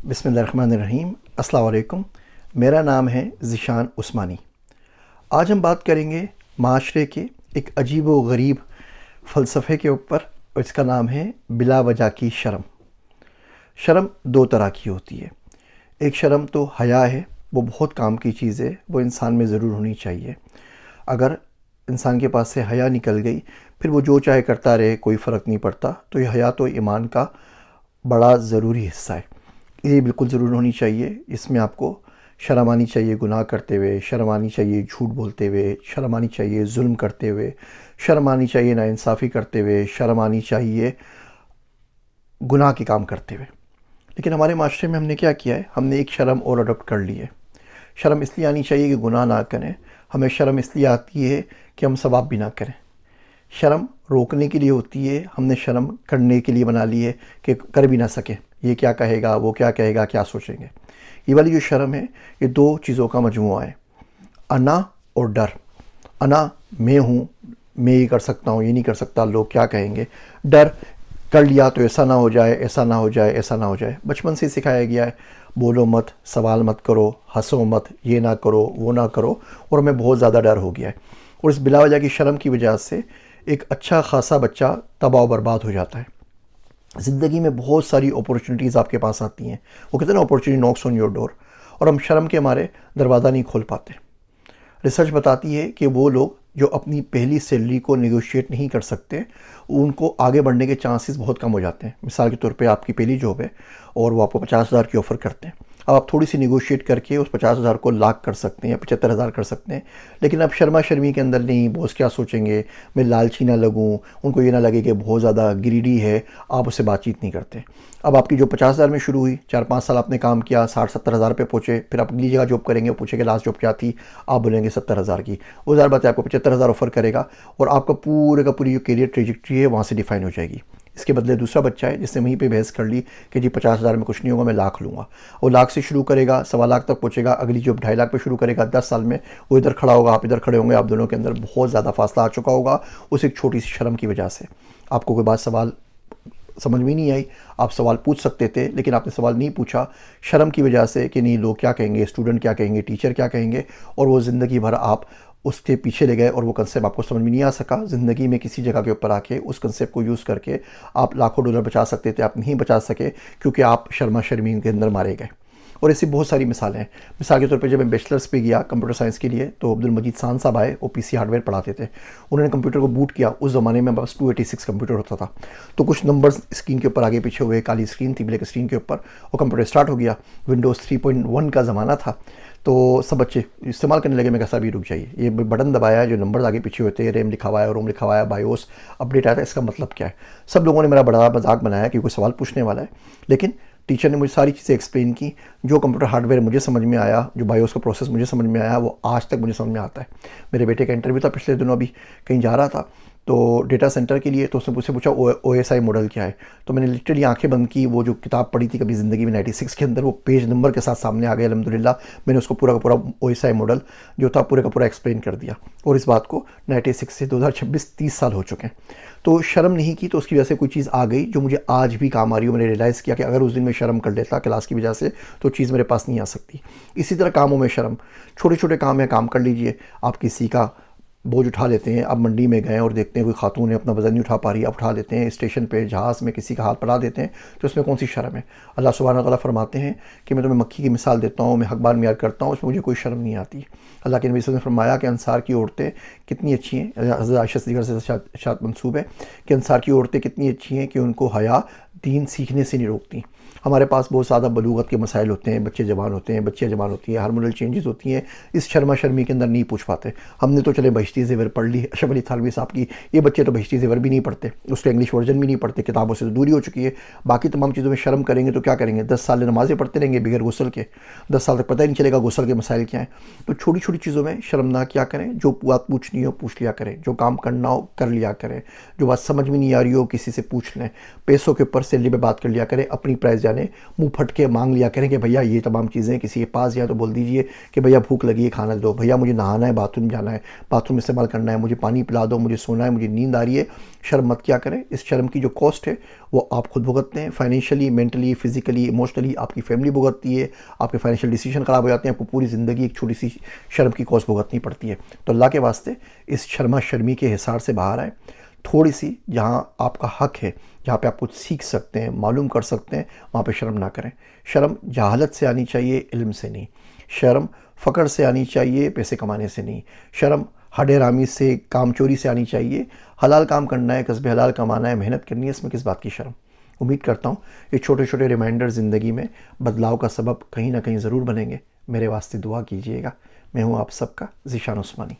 बिस्मिल्लाहिर्रहमानिर्रहीम। अस्सलाम वालेकुम। मेरा नाम है ज़ीशान उस्मानी। आज हम बात करेंगे माशरे के एक अजीब व गरीब फ़लसफ़े के ऊपर, और इसका नाम है बिला वजह की शर्म। शर्म दो तरह की होती है। एक शर्म तो हया है, वो बहुत काम की चीज़ है, वो इंसान में ज़रूर होनी चाहिए। अगर इंसान के पास से हया निकल गई, फिर वो जो चाहे करता रहे, कोई फ़र्क नहीं पड़ता। तो ये हया तो ईमान का बड़ा ज़रूरी हिस्सा है, ये बिल्कुल ज़रूर होनी चाहिए। इसमें आपको शर्म आनी चाहिए गुनाह करते हुए, शर्म आनी चाहिए झूठ बोलते हुए, शर्म आनी चाहिए जुल्म करते हुए, शर्म आनी चाहिए नाइंसाफ़ी करते हुए, शर्म आनी चाहिए गुनाह के काम करते हुए। लेकिन हमारे माशरे में हमने क्या किया है, हमने एक शर्म और अडॉप्ट कर ली है। शर्म इसलिए आनी चाहिए कि गुनाह ना करें, हमें शर्म इसलिए आती है कि हम सवाब भी ना करें। शर्म रोकने के लिए होती है, हमने शर्म करने के लिए बना ली है कि कर भी ना सके, ये क्या कहेगा, वो क्या कहेगा, क्या सोचेंगे। ये वाली जो शर्म है, ये दो चीज़ों का मजमूआ है, अना और डर। अना, मैं हूँ, मैं ये कर सकता हूँ, ये नहीं कर सकता, लोग क्या कहेंगे। डर, कर लिया तो ऐसा ना हो जाए, ऐसा ना हो जाए, ऐसा ना हो जाए। बचपन से सिखाया गया है, बोलो मत, सवाल मत करो, हंसो मत, ये ना करो, वो ना करो, और हमें बहुत ज़्यादा डर हो गया है। और इस बिला वजह की शर्म की वजह से एक अच्छा खासा बच्चा तबाह बर्बाद हो जाता है। ज़िंदगी में बहुत सारी अपॉर्चुनिटीज़ आपके पास आती हैं, वो कहते हैं ना, opportunity knocks on your door, और हम शर्म के मारे दरवाज़ा नहीं खोल पाते। रिसर्च बताती है कि वो लोग जो अपनी पहली सैलरी को नेगोशिएट नहीं कर सकते, उनको आगे बढ़ने के चांसेस बहुत कम हो जाते हैं। मिसाल के तौर पे आपकी पहली जॉब है और वो आपको 50,000 की ऑफ़र करते हैं। अब आप थोड़ी सी नेगोशिएट करके उस 50,000 को लाख कर सकते हैं या 75,000 कर सकते हैं। लेकिन अब शर्मा शर्मी के अंदर नहीं, बॉस क्या सोचेंगे, मैं लालची ना लगूं, उनको ये ना लगे कि बहुत ज़्यादा ग्रीडी है, आप उससे बातचीत नहीं करते। अब आपकी जो 50,000 में शुरू हुई, 4-5 साल आपने काम किया, 60-70,000 पे पहुँचे, फिर आप अगली जगह जॉब करेंगे, पूछेंगे लास्ट जॉब क्या थी, आप बोलेंगे 70,000 की। वो ज़ाहिर बात है आपको 75,000 ऑफ़र करेगा, और आपका पूरे का पूरी जो करियर ट्रेजेक्ट्री है वहाँ से डिफाइन हो जाएगी। इसके बदले दूसरा बच्चा है जिसने वहीं पे बहस कर ली कि जी 50,000 में कुछ नहीं होगा, मैं लाख लूँगा। वो लाख से शुरू करेगा, 1.25 लाख तक पहुँचेगा, अगली जॉब 2.5 लाख पे शुरू करेगा। 10 साल में वो इधर खड़ा होगा, आप इधर खड़े होंगे, आप दोनों के अंदर बहुत ज़्यादा फासला आ चुका होगा उस एक छोटी सी शर्म की वजह से। आपको कोई बात सवाल समझ में नहीं आई, आप सवाल पूछ सकते थे, लेकिन आपने सवाल नहीं पूछा शर्म की वजह से कि नहीं, लोग क्या कहेंगे, स्टूडेंट क्या कहेंगे, टीचर क्या कहेंगे, और वो ज़िंदगी भर आप उसके पीछे ले गए और वो कंसेप्ट आपको समझ में नहीं आ सका। ज़िंदगी में किसी जगह के ऊपर आके उस कंसेप्ट को यूज़ करके आप लाखों डॉलर बचा सकते थे, आप नहीं बचा सके क्योंकि आप शर्मा शर्मी के अंदर मारे गए। और ऐसी बहुत सारी मिसालें हैं। मिसाल के तौर पे जब मैं बैचलर्स पे गया कंप्यूटर साइंस के लिए, तो अब्दुल मजीद सान साहब आए, वो पीसी हार्डवेयर पढ़ाते थे। उन्होंने कंप्यूटर को बूट किया, उस ज़माने में बस 286 कंप्यूटर होता था, तो कुछ नंबर्स स्क्रीन के ऊपर आगे पीछे हुए, काली स्क्रीन थी, ब्लैक स्क्रीन के ऊपर, वो कंप्यूटर स्टार्ट हो गया। विंडोज़ 3.1 का ज़माना था, तो सब बच्चे इस्तेमाल करने लगे। मैं कहा भी रुक जाइए, ये बटन दबाया है, जो नंबर्स आगे पीछे होते हैं, रैम लिखा हुआ है, रोम लिखा हुआ है, बायोस अपडेट आया था, इसका मतलब क्या है। सब लोगों ने मेरा बड़ा मजाक बनाया कि कोई सवाल पूछने वाला है, लेकिन टीचर ने मुझे सारी चीज़ें एक्सप्लेन की। जो कंप्यूटर हार्डवेयर मुझे समझ में आया, जो बायोस का प्रोसेस मुझे समझ में आया, वो आज तक मुझे समझ में आता है। मेरे बेटे का इंटरव्यू था पिछले दिनों, अभी कहीं जा रहा था तो डेटा सेंटर के लिए, तो उसने मुझसे पूछा OSI मॉडल क्या है। तो मैंने लिटरली आंखें बंद की, वो जो किताब पढ़ी थी कभी ज़िंदगी में 96 के अंदर, वो पेज नंबर के साथ सामने आ गया। अल्हम्दुलिल्लाह मैंने उसको पूरा का पूरा OSI मॉडल जो था पूरे का पूरा एक्सप्लेन कर दिया। और इस बात को 96 से 2026 30 साल हो चुके हैं। तो शर्म नहीं की, तो उसकी वजह से कोई चीज़ आ गई जो मुझे आज भी काम आ रही हो। मैंने रियलाइज़ किया कि अगर उस दिन मैं शर्म कर लेता क्लास की वजह से, तो चीज़ मेरे पास नहीं आ सकती। इसी तरह कामों में शर्म, छोटे छोटे काम है, काम कर लीजिए। आप किसी का बोझ उठा लेते हैं, आप मंडी में गए और देखते हैं कोई खातून है अपना वज़न नहीं उठा पा रही, आप उठा लेते हैं। स्टेशन पे जहाज़ में किसी का हाथ बढ़ा देते हैं, तो उसमें कौन सी शर्म है। अल्लाह सुब्हानहू व तआला फरमाते हैं कि मैं तुम्हें मक्खी की मिसाल देता हूँ, मैं हक बार में याद करता हूँ, उसमें मुझे कोई शर्म नहीं आती। अल्लाह के नबी सल्लल्लाहु अलैहि वसल्लम ने फरमाया कि अंसार की औरतें कितनी अच्छी हैं। हज़रत आयशा सिद्दीक़ा से शायद मंसूब है कि अंसार की औरतें कितनी अच्छी हैं कि उनको हया दीन सीखने से नहीं रोकती। हमारे पास बहुत ज़्यादा बलूगत के मसाइल होते हैं, बच्चे जवान होते हैं, बच्चियाँ जवान होती हैं, हार्मोनल चेंजेस होती हैं, इस शर्मा शर्मी के अंदर नहीं पूछ पाते। हमने तो चले बहिश्ती ज़ेवर पढ़ ली अशरफ अली थानवी साहब की, ये बच्चे तो बहिश्ती ज़ेवर भी नहीं पढ़ते, उसका इंग्लिश वर्जन भी नहीं पढ़ते, किताबों से दूरी हो चुकी है। बाकी तमाम चीज़ों में शर्म करेंगे तो क्या करेंगे, 10 साल नमाज़ें पढ़ते रहेंगे बगैर गुस्ल के, 10 साल तक पता ही नहीं चलेगा गुस्ल के मसाइल क्या हैं। तो छोटी छोटी चीज़ों में शर्म ना क्या करें, जो बात पूछनी हो पूछ लिया करें, जो काम करना हो कर लिया करें, जो बात समझ में नहीं आ रही हो किसी से पूछ लें, पैसों के ऊपर सैलरी पे बात कर लिया करें, अपनी प्राइवेसी जायज़ जाने मुंह फट के मांग लिया करें कि भैया ये तमाम चीज़ें, किसी के पास जाए तो बोल दीजिए कि भैया भूख लगी है, खाना दो, भैया मुझे नहाना है, बाथरूम जाना है, बाथरूम इस्तेमाल करना है, मुझे पानी पिला दो, मुझे सोना है, मुझे नींद आ रही है। शर्म मत किया करें। इस शर्म की जो कॉस्ट है वो आप खुद भुगतते हैं। फाइनेंशियली, मेंटली, फिजिकली, इमोशनली आपकी फैमिली भुगतती है। आपके फाइनेंशियल डिसीजन ख़राब हो जाते हैं। आपको पूरी ज़िंदगी एक छोटी सी शर्म की कॉस्ट भुगतनी पड़ती है। तो अल्लाह के वास्ते इस शर्मा शर्मी के हिसार से बाहर आए। थोड़ी सी जहाँ आपका हक है, जहाँ पे आप कुछ सीख सकते हैं, मालूम कर सकते हैं, वहाँ पे शर्म ना करें। शर्म जहालत से आनी चाहिए, इल्म से नहीं। शर्म फ़क्र से आनी चाहिए, पैसे कमाने से नहीं। शर्म हडेरामी से, काम चोरी से आनी चाहिए। हलाल काम करना है, कसबे हलाल कमाना है, मेहनत करनी है, इसमें किस बात की शर्म। उम्मीद करता हूँ ये छोटे छोटे रिमाइंडर ज़िंदगी में बदलाव का सबब कहीं ना कहीं ज़रूर बनेंगे। मेरे वास्ते दुआ कीजिएगा। मैं हूँ आप सबका ज़ीशान उस्मानी।